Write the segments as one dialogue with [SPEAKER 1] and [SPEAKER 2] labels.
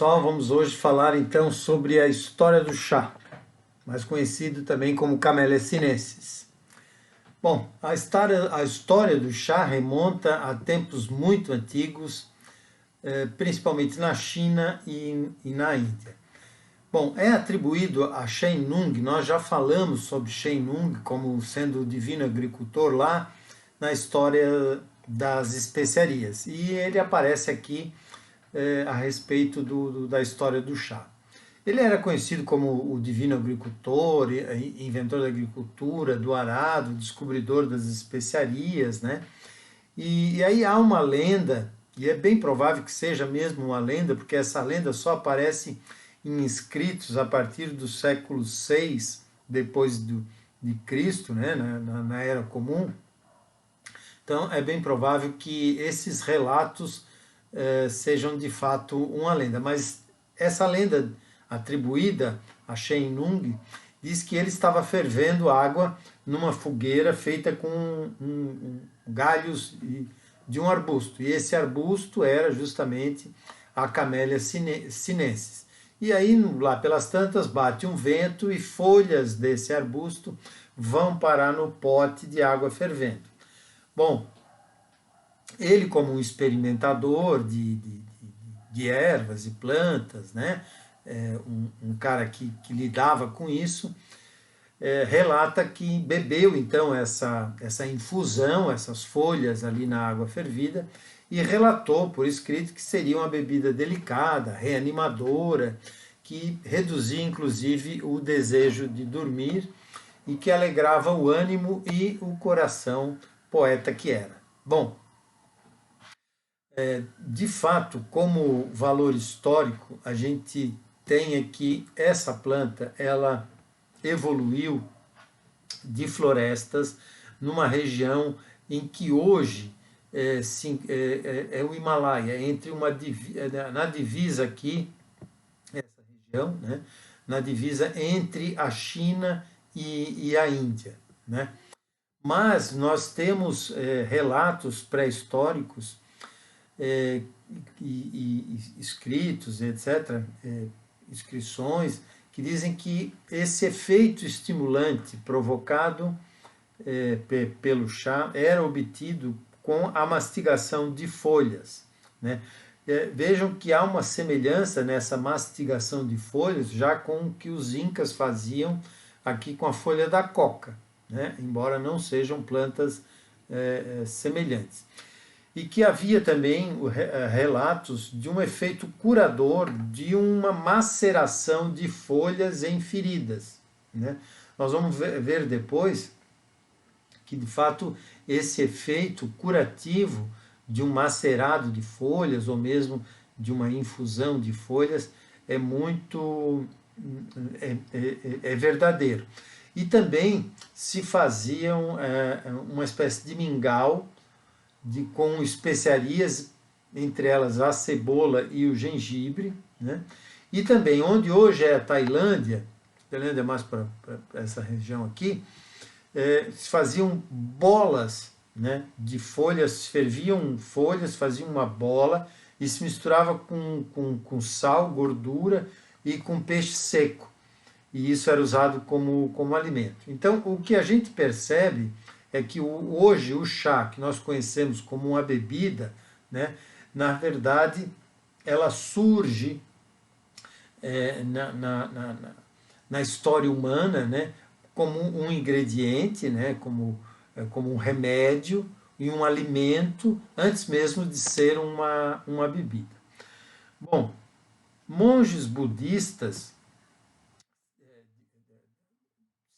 [SPEAKER 1] pessoal, vamos hoje falar então sobre a história do chá, mais conhecido também como Camellia sinensis. Bom, a história do chá remonta a tempos muito antigos, principalmente na China e na Índia. Bom, é atribuído a Shen Nung, nós já falamos sobre Shen Nung como sendo o divino agricultor lá na história das especiarias, e ele aparece aqui a respeito da história do chá. Ele era conhecido como o divino agricultor, inventor da agricultura, do arado, descobridor das especiarias, né? E aí há uma lenda, e é bem provável que seja mesmo uma lenda, porque essa lenda só aparece em escritos a partir do século VI depois de Cristo, né? na Era Comum. Então é bem provável que esses relatos sejam de fato uma lenda, mas essa lenda atribuída a Shen Nung diz que ele estava fervendo água numa fogueira feita com galhos de um arbusto, e esse arbusto era justamente a Camellia sinensis. E aí, lá pelas tantas, bate um vento e folhas desse arbusto vão parar no pote de água fervendo. Bom, ele, como um experimentador de ervas e plantas, né, um cara que lidava com isso, relata que bebeu então essa infusão, essas folhas ali na água fervida, e relatou por escrito que seria uma bebida delicada, reanimadora, que reduzia inclusive o desejo de dormir e que alegrava o ânimo e o coração, poeta que era. Bom, de fato, como valor histórico, a gente tem aqui essa planta, ela evoluiu de florestas numa região em que hoje é o Himalaia, na divisa aqui, essa região, né, na divisa entre a China e a Índia, né? Mas nós temos relatos pré-históricos e escritos, etc., inscrições, que dizem que esse efeito estimulante provocado pelo chá era obtido com a mastigação de folhas, né? Vejam que há uma semelhança nessa mastigação de folhas já com o que os incas faziam aqui com a folha da coca, né? Embora não sejam plantas semelhantes. E que havia também relatos de um efeito curador de uma maceração de folhas em feridas, né? Nós vamos ver depois que, de fato, esse efeito curativo de um macerado de folhas, ou mesmo de uma infusão de folhas, é muito verdadeiro. E também se faziam uma espécie de mingau com especiarias, entre elas a cebola e o gengibre, né? E também onde hoje é a Tailândia é mais para essa região aqui, se faziam bolas, né, de folhas, ferviam folhas, faziam uma bola e se misturava com sal, gordura e com peixe seco. E isso era usado como alimento. Então, o que a gente percebe é que hoje o chá, que nós conhecemos como uma bebida, né, na verdade, ela surge na história humana, né, como um ingrediente, né, como um remédio e um alimento, antes mesmo de ser uma bebida. Bom, monges budistas,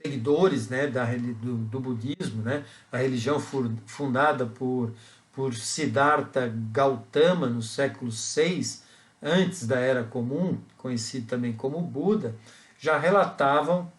[SPEAKER 1] seguidores, né, do budismo, né, a religião fundada por Siddhartha Gautama no século VI, antes da Era Comum, conhecido também como Buda, já relatavam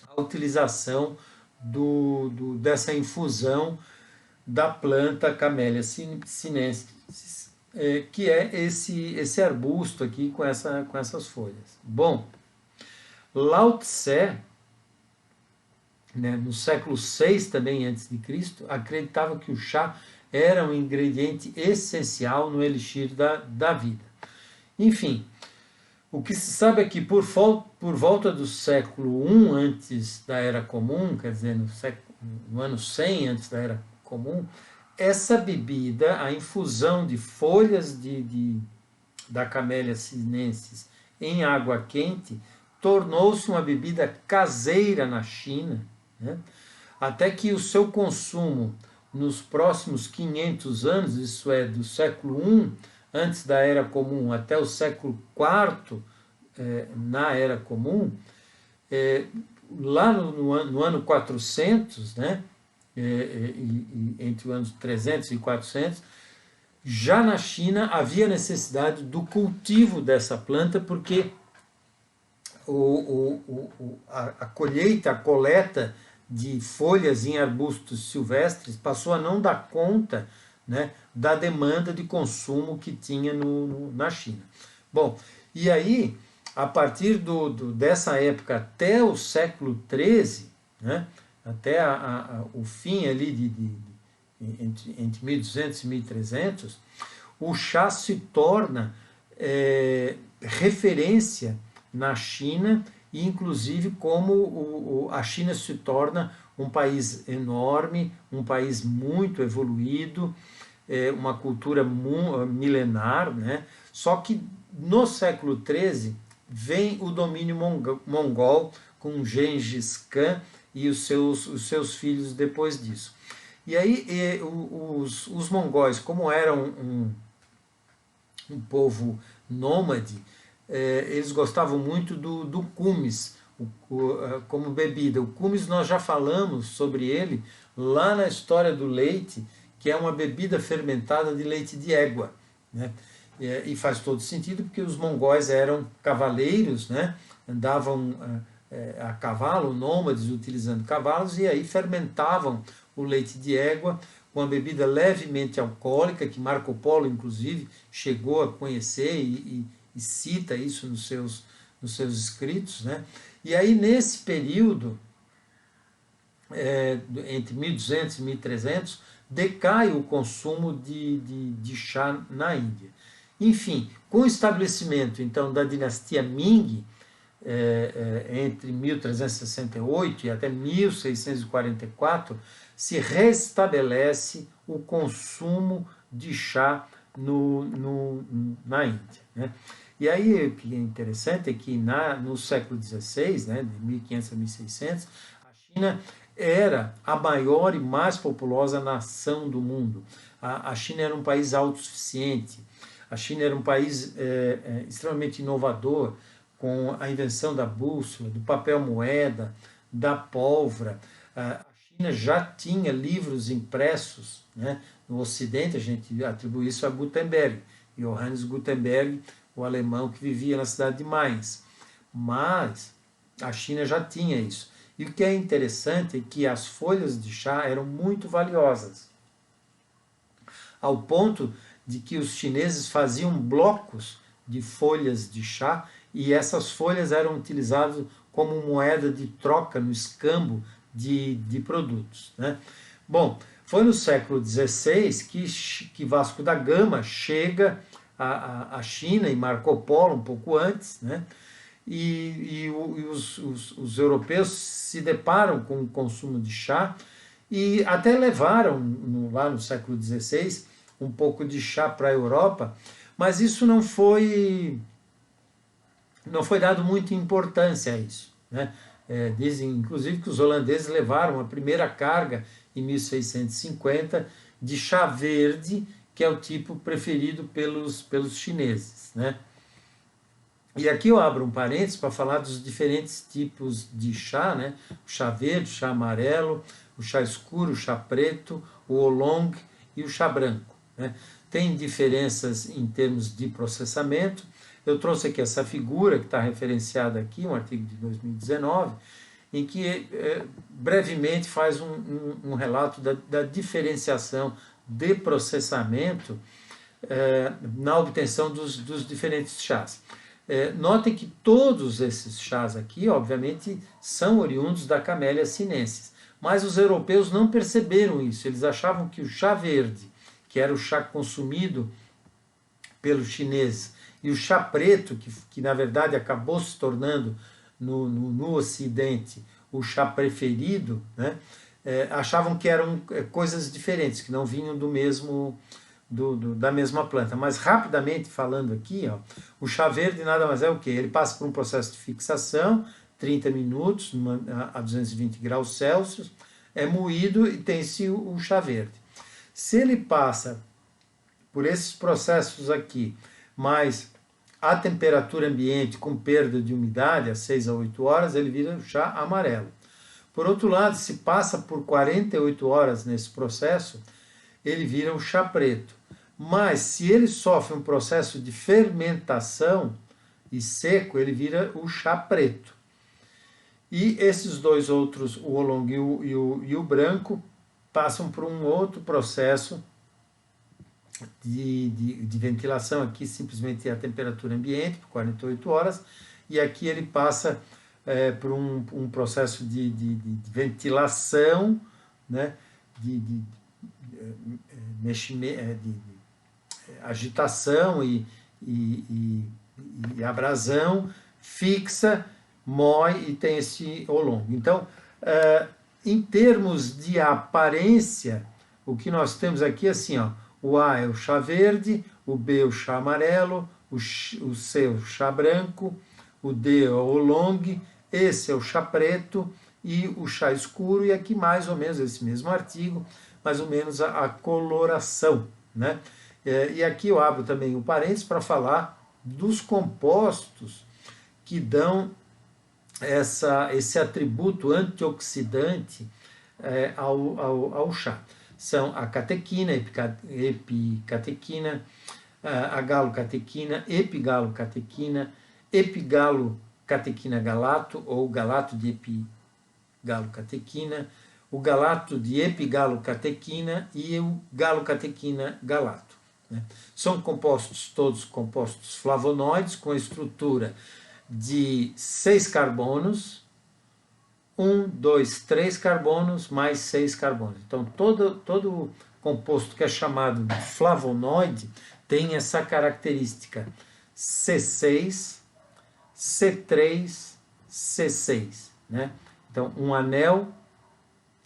[SPEAKER 1] a utilização dessa infusão da planta Camellia sinensis, que é esse arbusto aqui com essas folhas. Bom, Lao Tse, né, no século VI também antes de Cristo, acreditava que o chá era um ingrediente essencial no elixir da vida. Enfim, O que se sabe é que por volta do século I antes da Era Comum, quer dizer, no ano 100 antes da Era Comum, essa bebida, a infusão de folhas da Camellia sinensis em água quente, tornou-se uma bebida caseira na China, né? Até que o seu consumo nos próximos 500 anos, isso é, do século I antes da Era Comum até o século IV na Era Comum, lá no ano 400, né, entre os anos 300 e 400, já na China havia necessidade do cultivo dessa planta, porque a colheita, a coleta de folhas em arbustos silvestres passou a não dar conta, né, da demanda de consumo que tinha na China. Bom, e aí, a partir dessa época até o século XIII, né, até o fim ali entre 1200 e 1300, o chá se torna referência na China, e inclusive como a China se torna um país enorme, um país muito evoluído, uma cultura milenar, né? Só que no século XIII vem o domínio mongol com Gengis Khan e os seus filhos depois disso. E aí os mongóis, como eram um povo nômade, eles gostavam muito do kumis como bebida. O kumis nós já falamos sobre ele lá na história do leite, que é uma bebida fermentada de leite de égua, né? E faz todo sentido porque os mongóis eram cavaleiros, né? Andavam a cavalo, nômades, utilizando cavalos, e aí fermentavam o leite de égua, uma bebida levemente alcoólica, que Marco Polo, inclusive, chegou a conhecer e cita isso nos seus escritos, né? E aí, nesse período, entre 1200 e 1300, decai o consumo de chá na Índia. Enfim, com o estabelecimento, então, da dinastia Ming, entre 1368 e até 1644, se restabelece o consumo de chá na Índia, né? E aí o que é interessante é que no século XVI, né, de 1500 a 1600, a China era a maior e mais populosa nação do mundo. A China era um país autossuficiente, a China era um país extremamente inovador, com a invenção da bússola, do papel moeda, da pólvora. A China já tinha livros impressos, né? No Ocidente, a gente atribui isso a Gutenberg, Johannes Gutenberg, o alemão que vivia na cidade de Mainz. Mas a China já tinha isso. E o que é interessante é que as folhas de chá eram muito valiosas, ao ponto de que os chineses faziam blocos de folhas de chá, e essas folhas eram utilizadas como moeda de troca no escambo de produtos, né? Bom, foi no século XVI que Vasco da Gama chega à China, e Marco Polo um pouco antes, né? E os europeus se deparam com o consumo de chá e até levaram, lá no século XVI, um pouco de chá para a Europa, mas isso não foi dado muita importância a isso, né? Dizem, inclusive, que os holandeses levaram a primeira carga, em 1650, de chá verde, que é o tipo preferido pelos chineses, né? E aqui eu abro um parênteses para falar dos diferentes tipos de chá, né? O chá verde, o chá amarelo, o chá escuro, o chá preto, o oolong e o chá branco, né? Tem diferenças em termos de processamento. Eu trouxe aqui essa figura que está referenciada aqui, um artigo de 2019, em que brevemente faz um relato da diferenciação de processamento na obtenção dos diferentes chás. Notem que todos esses chás aqui, obviamente, são oriundos da Camellia sinensis, mas os europeus não perceberam isso. Eles achavam que o chá verde, que era o chá consumido pelos chineses, E o chá preto, que na verdade acabou se tornando no Ocidente o chá preferido, né? Achavam que eram coisas diferentes, que não vinham do mesmo da mesma planta. Mas rapidamente falando aqui, ó, o chá verde nada mais é o que? Ele passa por um processo de fixação, 30 minutos a 220 graus Celsius, é moído e tem-se o chá verde. Se ele passa por esses processos aqui, mas a temperatura ambiente com perda de umidade, às 6 a 8 horas, ele vira o chá amarelo. Por outro lado, se passa por 48 horas nesse processo, ele vira o chá preto. Mas se ele sofre um processo de fermentação e seco, ele vira o chá preto. E esses dois outros, o oolong e o branco, passam por um outro processo de ventilação, aqui simplesmente a temperatura ambiente, por 48 horas, e aqui ele passa por um processo de ventilação, né, de agitação e abrasão, fixa, moe e tem esse oolong. Então, em termos de aparência, o que nós temos aqui é assim, ó, o A é o chá verde, o B é o chá amarelo, o C é o chá branco, o D é o oolong, esse é o chá preto e o chá escuro, e aqui mais ou menos esse mesmo artigo, mais ou menos a coloração, né? E aqui eu abro também um parênteses para falar dos compostos que dão esse atributo antioxidante ao chá. São a catequina, epicatequina, a galocatequina, epigalocatequina, epigalocatequina galato, ou galato de epigalocatequina, o galato de epigalocatequina e o galocatequina galato, né? São todos compostos flavonoides com a estrutura de 6 carbonos, 1, 2, 3 carbonos mais 6 carbonos. Então, todo composto que é chamado de flavonoide tem essa característica C6, C3, C6, né? Então, um anel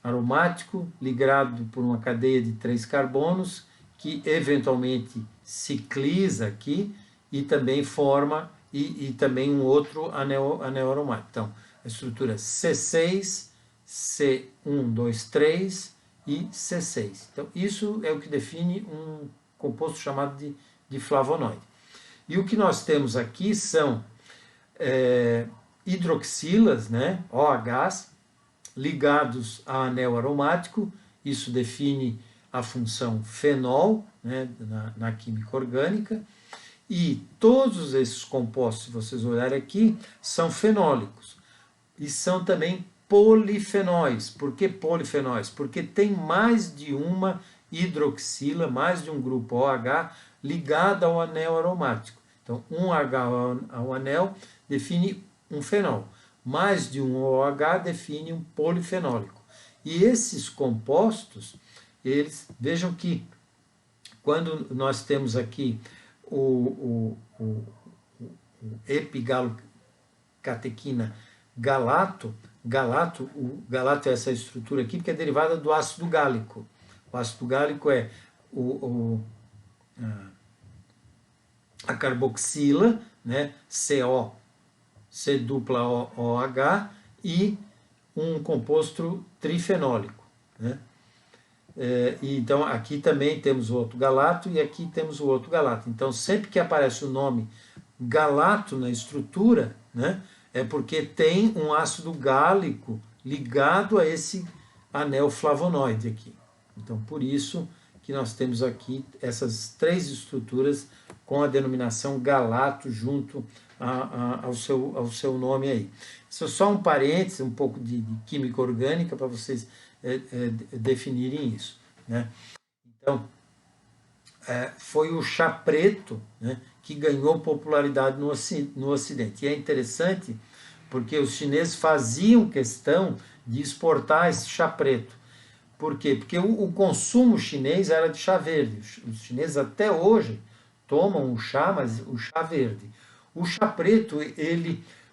[SPEAKER 1] aromático ligado por uma cadeia de 3 carbonos que eventualmente cicliza aqui e também forma e também um outro anel aromático. Então, a estrutura C6, C1, 2, 3 e C6. Então, isso é o que define um composto chamado de flavonoide. E o que nós temos aqui são hidroxilas, né, OHs, ligados a anel aromático, isso define a função fenol, né, na química orgânica, e todos esses compostos, se vocês olharem aqui, são fenólicos, e são também polifenóis. Por que polifenóis? Porque tem mais de uma hidroxila, mais de um grupo OH ligado ao anel aromático. Então, um H ao anel define um fenol, mais de um OH define um polifenólico. E esses compostos, eles, vejam que quando nós temos aqui o epigalocatequina galato, o galato é essa estrutura aqui, porque é derivada do ácido gálico. O ácido gálico é a carboxila, né, CO, C dupla OH, e um composto trifenólico, né? Então aqui também temos o outro galato e aqui temos o outro galato. Então sempre que aparece o nome galato na estrutura, né, é porque tem um ácido gálico ligado a esse anel flavonoide aqui. Então por isso que nós temos aqui essas 3 estruturas com a denominação galato junto ao seu nome aí. Isso é só um parênteses, um pouco de química orgânica para vocês definirem isso, né? Então, foi o chá preto, né, que ganhou popularidade no Ocidente. E é interessante porque os chineses faziam questão de exportar esse chá preto. Por quê? Porque o consumo chinês era de chá verde. Os chineses até hoje tomam o chá, mas o chá verde. O chá preto,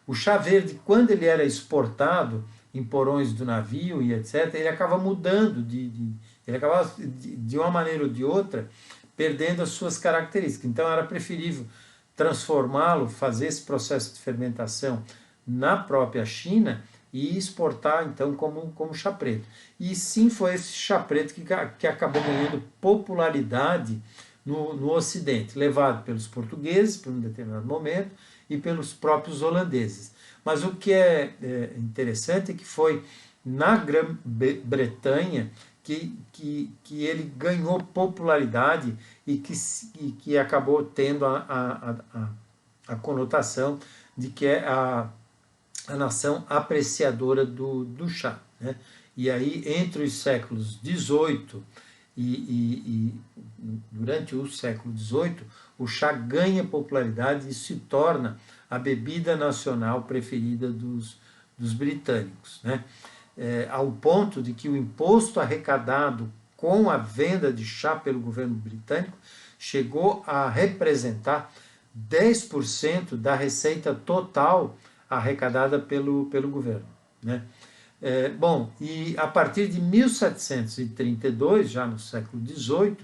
[SPEAKER 1] o chá verde, quando ele era exportado em porões do navio e etc., ele acaba mudando, ele acaba, de uma maneira ou de outra, perdendo as suas características. Então era preferível transformá-lo, fazer esse processo de fermentação na própria China e exportar então como chá preto. E sim, foi esse chá preto que acabou ganhando popularidade no Ocidente, levado pelos portugueses por um determinado momento e pelos próprios holandeses. Mas o que é interessante é que foi na Grã-Bretanha que ele ganhou popularidade e que acabou tendo a conotação de que é a nação apreciadora do chá. Né? E aí, entre os séculos XVIII e durante o século XVIII, o chá ganha popularidade e se torna a bebida nacional preferida dos britânicos. Né? Ao ponto de que o imposto arrecadado com a venda de chá pelo governo britânico chegou a representar 10% da receita total arrecadada pelo governo. Né? Bom, e a partir de 1732, já no século XVIII,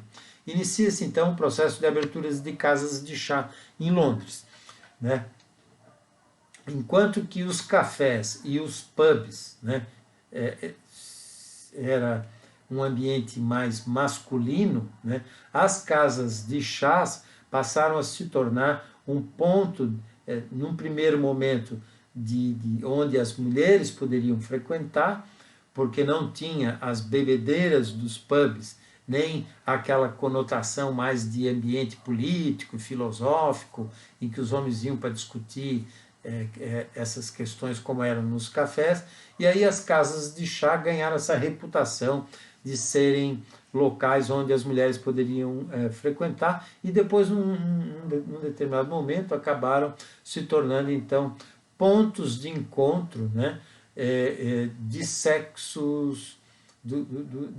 [SPEAKER 1] inicia-se então o processo de aberturas de casas de chá em Londres. Né? Enquanto que os cafés e os pubs, né, era um ambiente mais masculino, né, as casas de chás passaram a se tornar um ponto, num primeiro momento, de onde as mulheres poderiam frequentar, porque não tinha as bebedeiras dos pubs, nem aquela conotação mais de ambiente político, filosófico, em que os homens iam para discutir essas questões como eram nos cafés, e aí as casas de chá ganharam essa reputação de serem locais onde as mulheres poderiam frequentar, e depois, num determinado momento, acabaram se tornando, então, pontos de encontro, né, de sexos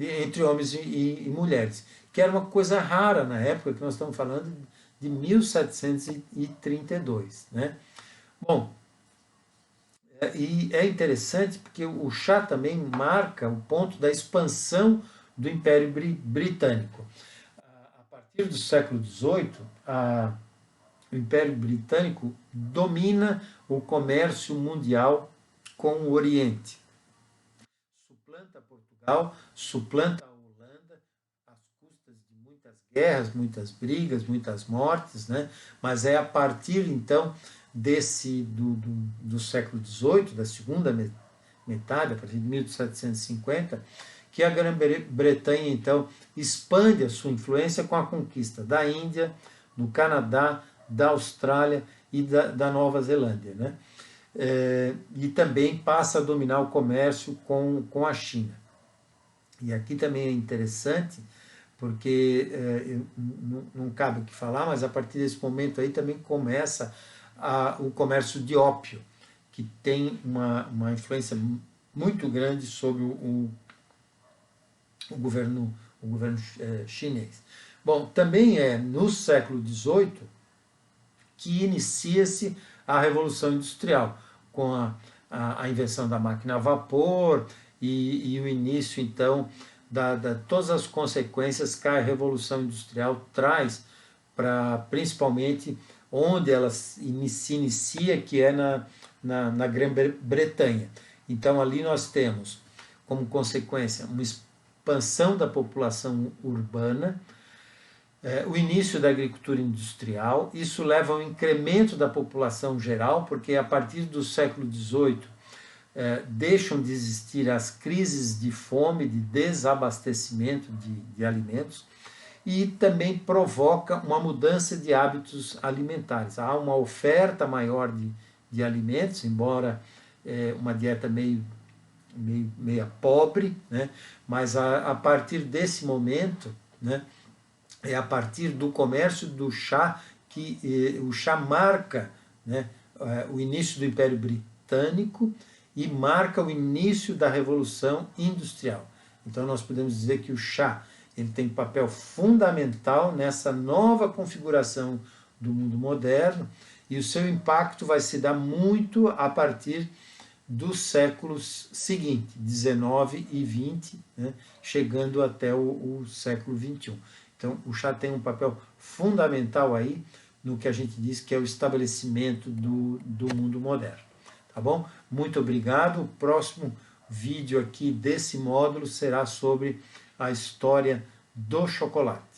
[SPEAKER 1] entre homens e mulheres, que era uma coisa rara na época, que nós estamos falando de 1732. Né? Bom, e é interessante porque o chá também marca o ponto da expansão do Império Britânico. A partir do século XVIII, o Império Britânico domina o comércio mundial com o Oriente. Suplanta Portugal, suplanta a Holanda, às custas de muitas guerras, muitas brigas, muitas mortes, né? Mas é a partir, então, do século XVIII, da segunda metade, a partir de 1750, que a Grã-Bretanha, então, expande a sua influência com a conquista da Índia, do Canadá, da Austrália e da Nova Zelândia. Né? E também passa a dominar o comércio com a China. E aqui também é interessante, porque não cabe o que falar, mas a partir desse momento aí também começa o comércio de ópio, que tem uma influência muito grande sobre o governo chinês. Bom, também é no século XVIII que inicia-se a Revolução Industrial, com a invenção da máquina a vapor e o início, então, todas as consequências que a Revolução Industrial traz para, principalmente, onde ela se inicia, que é na Grã-Bretanha. Então, ali nós temos, como consequência, uma expansão da população urbana, o início da agricultura industrial. Isso leva ao incremento da população geral, porque a partir do século XVIII deixam de existir as crises de fome, de desabastecimento de alimentos, e também provoca uma mudança de hábitos alimentares. Há uma oferta maior de alimentos, embora uma dieta meia pobre, né? Mas a partir desse momento, né, é a partir do comércio do chá que o chá marca, né, o início do Império Britânico e marca o início da Revolução Industrial. Então nós podemos dizer que o chá ele tem papel fundamental nessa nova configuração do mundo moderno, e o seu impacto vai se dar muito a partir dos séculos seguintes, 19 e 20, né, chegando até o século 21. Então, o chá tem um papel fundamental aí no que a gente diz que é o estabelecimento do mundo moderno. Tá bom? Muito obrigado. O próximo vídeo aqui desse módulo será sobre a história do chocolate.